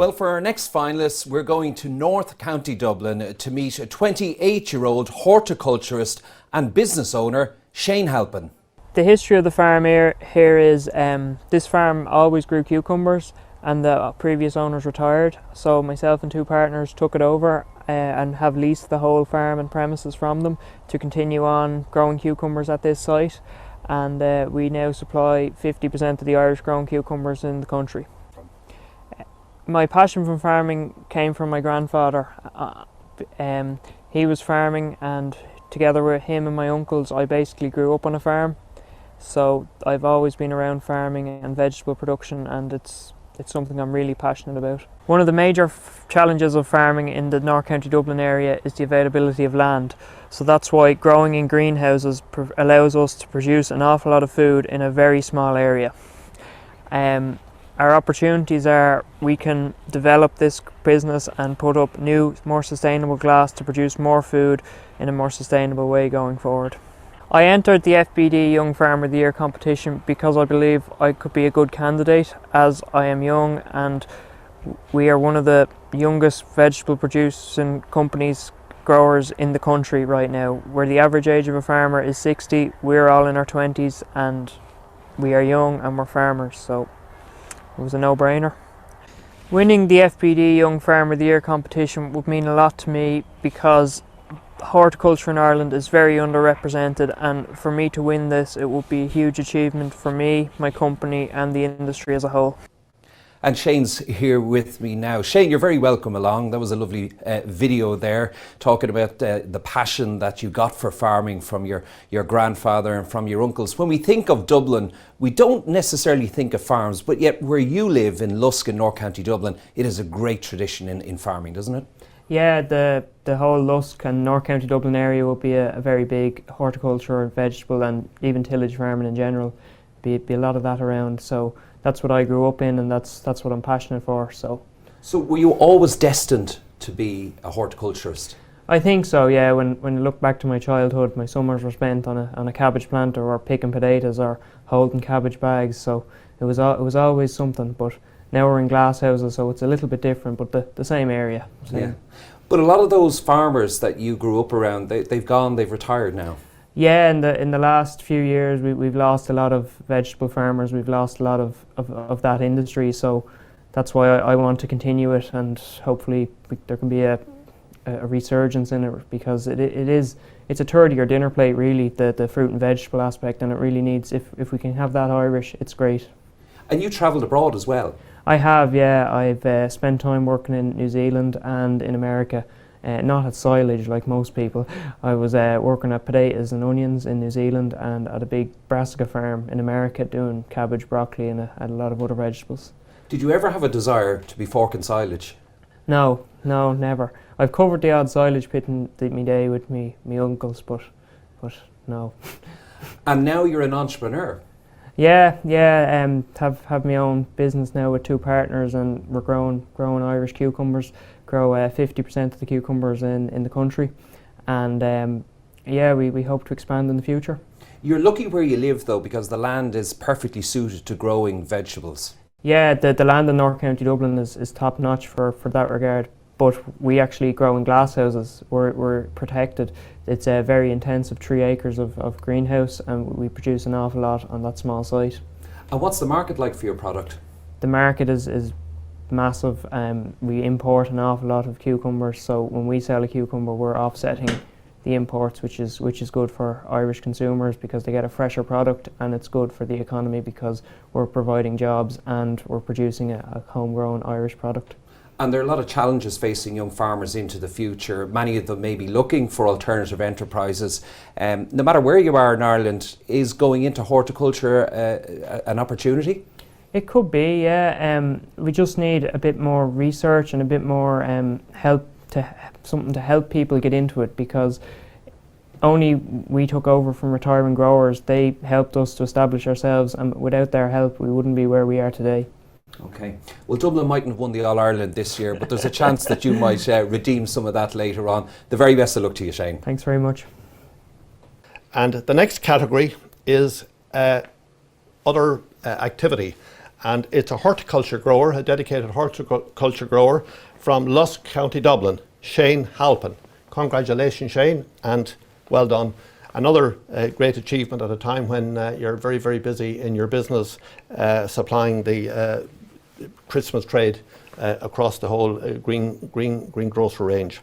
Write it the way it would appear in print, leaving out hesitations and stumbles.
Well, for our next finalists, we're going to North County Dublin to meet a 28-year-old horticulturist and business owner, Shane Halpin. The history of the farm here is this farm always grew cucumbers and the previous owners retired, so myself and two partners took it over and have leased the whole farm and premises from them to continue on growing cucumbers at this site, and we now supply 50% of the Irish grown cucumbers in the country. My passion from farming came from my grandfather. He was farming, and together with him and my uncles I basically grew up on a farm, so I've always been around farming and vegetable production, and it's something I'm really passionate about. One of the major challenges of farming in the North County Dublin area is the availability of land, so that's why growing in greenhouses allows us to produce an awful lot of food in a very small area. Our opportunities are we can develop this business and put up new, more sustainable glass to produce more food in a more sustainable way going forward. I entered the FBD Young Farmer of the Year competition because I believe I could be a good candidate, as I am young and we are one of the youngest vegetable producing companies, growers in the country right now, where the average age of a farmer is 60, we're all in our 20s and we are young and we're farmers, so it was a no-brainer. Winning the FBD Young Farmer of the Year competition would mean a lot to me because horticulture in Ireland is very underrepresented, and for me to win this it would be a huge achievement for me, my company and the industry as a whole. And Shane's here with me now. Shane, you're very welcome along. That was a lovely video there, talking about the passion that you got for farming from your grandfather and from your uncles. When we think of Dublin, we don't necessarily think of farms, but yet where you live in Lusk in North County Dublin, it is a great tradition in farming, doesn't it? Yeah, the whole Lusk and North County Dublin area will be a very big horticulture, vegetable and even tillage farming in general. Be a lot of that around, so that's what I grew up in and that's what I'm passionate for. So were you always destined to be a horticulturist? I think so, yeah. When I look back to my childhood, my summers were spent on a cabbage planter or picking potatoes or holding cabbage bags, so it was always something. But now we're in glass houses, so it's a little bit different, but the same area. Yeah. But a lot of those farmers that you grew up around, they've retired now. Yeah, in the last few years we've lost a lot of vegetable farmers, we've lost a lot of that industry, so that's why I want to continue it, and hopefully there can be a resurgence in it, because it's a third of your dinner plate really, the fruit and vegetable aspect, and it really needs, if we can have that Irish, it's great. And you travelled abroad as well? I have, yeah. I've spent time working in New Zealand and in America. Not at silage like most people. I was working at potatoes and onions in New Zealand and at a big brassica farm in America doing cabbage, broccoli and a lot of other vegetables. Did you ever have a desire to be forking silage? No, never. I've covered the odd silage pit in my day with me uncles, but no. And now you're an entrepreneur? Yeah. Have my own business now with two partners, and we're growing Irish cucumbers. Grow 50% of the cucumbers in the country, and we hope to expand in the future. You're lucky where you live though, because the land is perfectly suited to growing vegetables. Yeah, the land in North County Dublin is top notch for that regard, but we actually grow in glass houses. We're protected. It's a very intensive 3 acres of greenhouse, and we produce an awful lot on that small site. And what's the market like for your product? The market is massive. We import an awful lot of cucumbers, so when we sell a cucumber we're offsetting the imports, which is good for Irish consumers because they get a fresher product, and it's good for the economy because we're providing jobs and we're producing a homegrown Irish product. And there are a lot of challenges facing young farmers into the future. Many of them may be looking for alternative enterprises. No matter where you are in Ireland, is going into horticulture an opportunity? It could be, yeah. We just need a bit more research and a bit more something to help people get into it, because only we took over from retiring growers. They helped us to establish ourselves, and without their help we wouldn't be where we are today. Okay. Well, Dublin mightn't have won the All-Ireland this year, but there's a chance that you might redeem some of that later on. The very best of luck to you, Shane. Thanks very much. And the next category is other activity. and it's a horticulture grower, a dedicated horticulture grower from Lusk, County Dublin, Shane Halpin. Congratulations, Shane, and well done. Another great achievement at a time when you're very, very busy in your business supplying the Christmas trade across the whole green grocery range.